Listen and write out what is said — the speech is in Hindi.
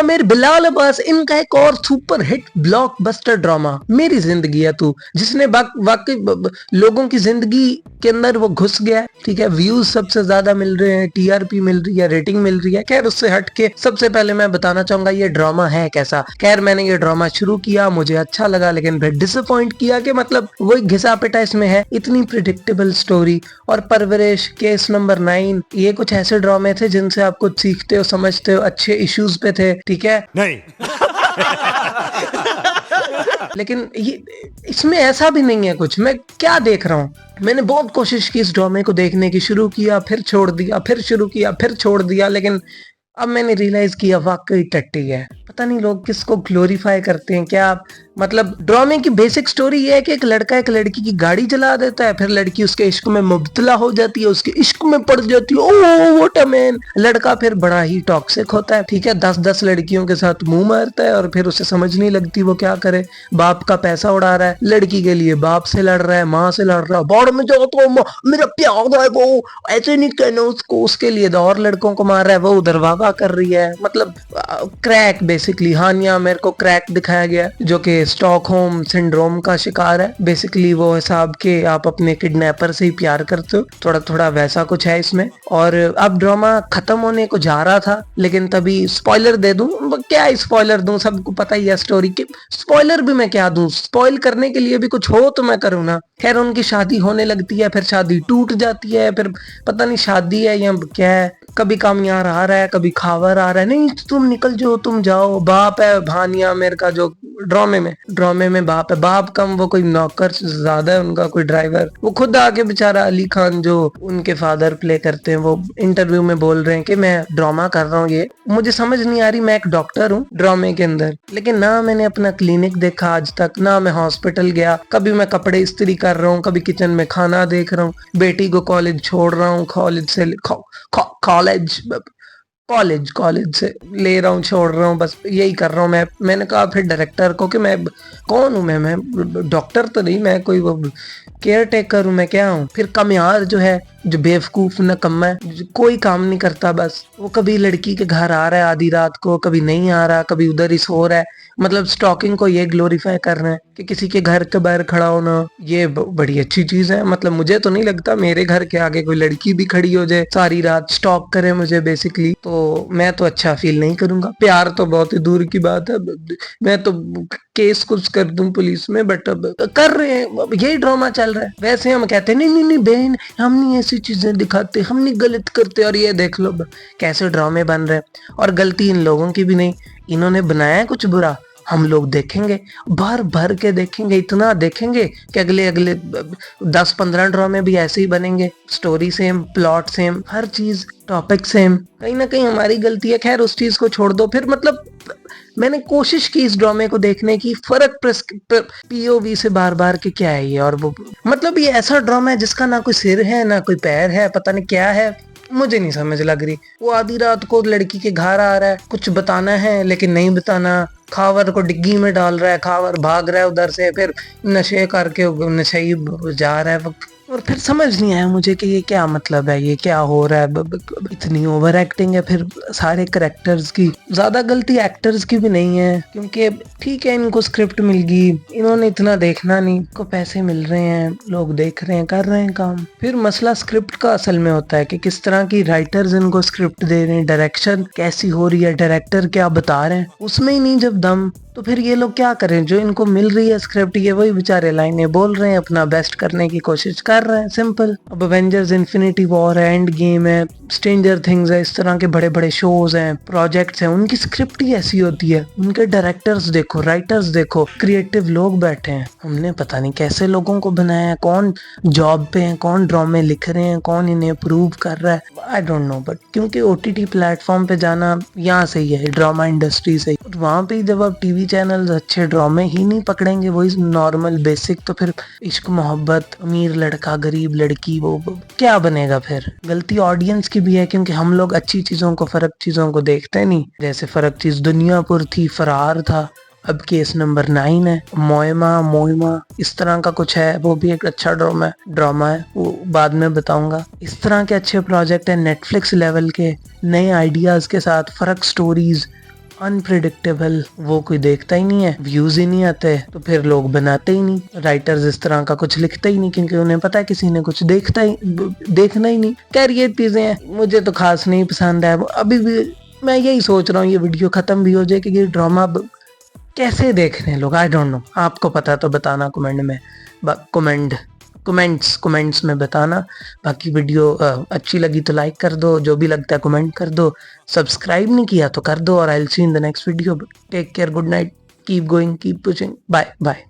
आमिर, बिलाल अब्बास, इनका एक और सुपर हिट ब्लॉकबस्टर ड्रामा मेरी जिंदगी है तू, जिसने वाकई लोगों की जिंदगी के अंदर वो घुस गया। ठीक है, व्यूज सबसे ज्यादा मिल रहे हैं, टीआरपी मिल रही है, रेटिंग मिल रही है। खैर उससे हट के सबसे पहले मैं बताना चाहूंगा ये ड्रामा है कैसा। खैर मैंने ये ड्रामा शुरू किया, मुझे अच्छा लगा, लेकिन फिर डिसअपॉइंट किया कि मतलब वही घिसा पिटा इसमें है। इतनी प्रिडिक्टेबल स्टोरी और परवरिश, केस नंबर 9, ये कुछ ऐसे ड्रामे थे जिनसे आप कुछ सीखते हो, समझते हो, अच्छे इश्यूज पे थे। ठीक है नहीं। लेकिन ये इसमें ऐसा भी नहीं है कुछ। मैं क्या देख रहा हूँ, मैंने बहुत कोशिश की इस ड्रामे को देखने की, शुरू किया फिर छोड़ दिया, फिर शुरू किया फिर छोड़ दिया, लेकिन अब मैंने रियलाइज किया वाकई टट्टी है। पता नहीं लोग किसको ग्लोरीफाई करते हैं क्या। मतलब ड्रामे की बेसिक स्टोरी ये है कि एक लड़का एक लड़की की गाड़ी जला देता है, फिर लड़की उसके इश्क में मुब्तला हो जाती है, उसके इश्क में पड़ जाती है। Oh what a man. लड़का फिर बड़ा ही टॉक्सिक होता है। ठीक है, 10-10 लड़कियों के साथ मुंह मारता है और फिर उसे समझ नहीं लगती वो क्या करे। बाप का पैसा उड़ा रहा है, लड़की के लिए बाप से लड़ रहा है, माँ से लड़ रहा है। बाढ़ में जाओ तो मेरा प्यार है वो, ऐसे नहीं कहना उसको, उसके लिए तो और लड़कों को मार रहा है, वो उधर वाह कर रही है। मतलब क्रैक बेसिकली। हानिया मेरे को क्रैक दिखाया गया जो कि स्टॉकहोम सिंड्रोम का शिकार है। बेसिकली वो हिसाब के आप अपने किडनैपर से ही प्यार करते हो, थोड़ा थोड़ा वैसा कुछ है इसमें। और अब ड्रामा खत्म होने को जा रहा था, लेकिन तभी स्पॉइलर दे दूं। क्या स्पॉइलर दूं, सबको पता ही है स्टोरी के। स्पॉइलर भी मैं क्या दूं, स्पॉइल करने के लिए भी कुछ हो तो मैं करूँ ना। खैर उनकी शादी होने लगती है, फिर शादी टूट जाती है, फिर पता नहीं शादी है या क्या है। कभी कामयार आ रहा है, कभी खावर आ रहा है, नहीं तुम निकल जाओ, तुम जाओ। बाप है भानिया मेरे का जो ड्रामे में बाप है। बाप कम, वो कोई नौकर ज्यादा है उनका, कोई ड्राइवर। वो खुद आके बेचारा अली खान जो उनके फादर प्ले करते हैं, वो इंटरव्यू में बोल रहे हैं कि मैं ड्रामा कर रहा हूँ। ये मुझे समझ नहीं आ रही, मैं एक डॉक्टर हूँ ड्रामे के अंदर, लेकिन ना मैंने अपना क्लिनिक देखा आज तक, ना मैं हॉस्पिटल गया। कभी मैं कपड़े इस्त्री कर रहा हूँ, कभी किचन में खाना देख रहा हूँ, बेटी को कॉलेज छोड़ रहा हूँ, कॉलेज से कॉलेज से ले रहा हूँ, छोड़ रहा हूँ, बस यही कर रहा हूँ मैं। मैंने कहा फिर डायरेक्टर को कि मैं कौन हूँ, मैं डॉक्टर तो नहीं, मैं कोई केयर टेकर हूँ, मैं क्या हूँ। फिर कमियार जो है, जो बेवकूफ नकम्मा है, कोई काम नहीं करता, बस वो कभी लड़की के घर आ रहा है आधी रात को, कभी नहीं आ रहा, कभी उधर ही सो रहा है। मतलब स्टॉकिंग को ये ग्लोरीफाई कर रहे हैं कि किसी के घर के बाहर खड़ा होना ये बड़ी अच्छी चीज है। मतलब मुझे तो नहीं लगता मेरे घर के आगे कोई लड़की भी खड़ी हो जाए सारी रात स्टॉक करे मुझे बेसिकली, तो मैं तो अच्छा फील नहीं करूंगा। प्यार तो बहुत ही दूर की बात है, मैं तो केस कुछ कर दूं पुलिस में, बट अब कर रहे हैं, यही ड्रामा चल रहा है। वैसे हम कहते हैं नहीं बहन, हम नहीं ऐसी चीजें दिखाते, हम नहीं गलत करते, और ये देख लो कैसे ड्रामे बन रहे हैं। और गलती इन लोगों की भी नहीं, इन्होंने बनाया है कुछ बुरा, हम लोग देखेंगे, भर भर के देखेंगे, इतना देखेंगे कि अगले 10-15 ड्रामे भी ऐसे ही बनेंगे। स्टोरी सेम, प्लॉट सेम, हर चीज टॉपिक सेम। कहीं ना कहीं हमारी गलती है। खैर उस चीज को छोड़ दो। फिर मतलब मैंने कोशिश की इस ड्रामे को देखने की, फर्क पीओवी से बार बार के क्या है ये, और वो मतलब ये ऐसा ड्रामा है जिसका ना कोई सिर है ना कोई पैर है, पता नहीं क्या है, मुझे नहीं समझ लग रही। वो आधी रात को लड़की के घर आ रहा है, कुछ बताना है लेकिन नहीं बताना, खावर को डिग्गी में डाल रहा है, खावर भाग रहा है उधर से, फिर नशे करके नशे जा रहा है, और फिर समझ नहीं आया मुझे कि ये क्या मतलब है, ये क्या हो रहा है। इतनी ओवर एक्टिंग है। फिर सारे करेक्टर्स की, ज्यादा गलती एक्टर्स की भी नहीं है, क्योंकि ठीक है इनको स्क्रिप्ट मिल गई, इन्होंने इतना देखना नहीं, इनको पैसे मिल रहे हैं, लोग देख रहे हैं, कर रहे हैं काम। फिर मसला स्क्रिप्ट का असल में होता है कि किस तरह की राइटर्स इनको स्क्रिप्ट दे रहे हैं, डायरेक्शन कैसी हो रही है, डायरेक्टर क्या बता रहे हैं, उसमें ही नहीं जब दम, तो फिर ये लोग क्या करें। जो इनको मिल रही है स्क्रिप्ट, ये वही बेचारे लाइनें बोल रहे हैं, अपना बेस्ट करने की कोशिश कर रहे हैं, सिंपल। अब एवेंजर्स इन्फिनिटी वॉर है, एंड गेम है, स्ट्रेंजर थिंग्स है, इस तरह के बड़े बड़े शोज हैं, प्रोजेक्ट्स हैं, उनकी स्क्रिप्ट ही ऐसी होती है। उनके डायरेक्टर्स देखो, राइटर्स देखो, क्रिएटिव लोग बैठे हैं। हमने पता नहीं कैसे लोगों को बनाया है, कौन जॉब पे है, कौन ड्रामे लिख रहे हैं, कौन इन्हें अप्रूव कर रहा है, आई डोंट नो। बट क्योंकि ओटीटी प्लेटफॉर्म पे जाना यहाँ से ही है, ड्रामा इंडस्ट्री से, वहां पे जब आप टीवी चैनल अच्छे ड्रामे ही नहीं पकड़ेंगे, वही नॉर्मल बेसिक, तो फिर इश्क मोहब्बत, अमीर लड़का गरीब लड़की, वो क्या बनेगा। फिर गलती ऑडियंस की भी है, क्योंकि हम लोग अच्छी चीजों को, फर्क चीजों को देखते नहीं। जैसे फर्क चीज दुनियापुर थी, फरार था, अब केस नंबर 9 है, मोइमा इस तरह का कुछ है, वो भी एक अच्छा ड्रामा है, वो बाद में बताऊंगा। इस तरह के अच्छे प्रोजेक्ट है नेटफ्लिक्स लेवल के, नए आइडियाज के साथ, फर्क स्टोरीज, अनप्रिडिक्टेबल, वो कोई देखता ही नहीं है, व्यूज ही नहीं आते, तो फिर लोग बनाते ही नहीं। राइटर्स इस तरह का कुछ लिखते ही नहीं, क्योंकि उन्हें पता है किसी ने कुछ देखना ही नहीं। खैर ये चीजें हैं, मुझे तो खास नहीं पसंद है। अभी भी मैं यही सोच रहा हूँ ये वीडियो खत्म भी हो जाए, कि ये ड्रामा कैसे देख रहे हैं लोग, आई डोंट नो। आपको पता तो बताना कमेंट में, कमेंट्स में बताना। बाकी वीडियो अच्छी लगी तो लाइक कर दो, जो भी लगता है कमेंट कर दो, सब्सक्राइब नहीं किया तो कर दो, और I will see in the next video. Take care, good night, keep going, keep pushing, bye bye.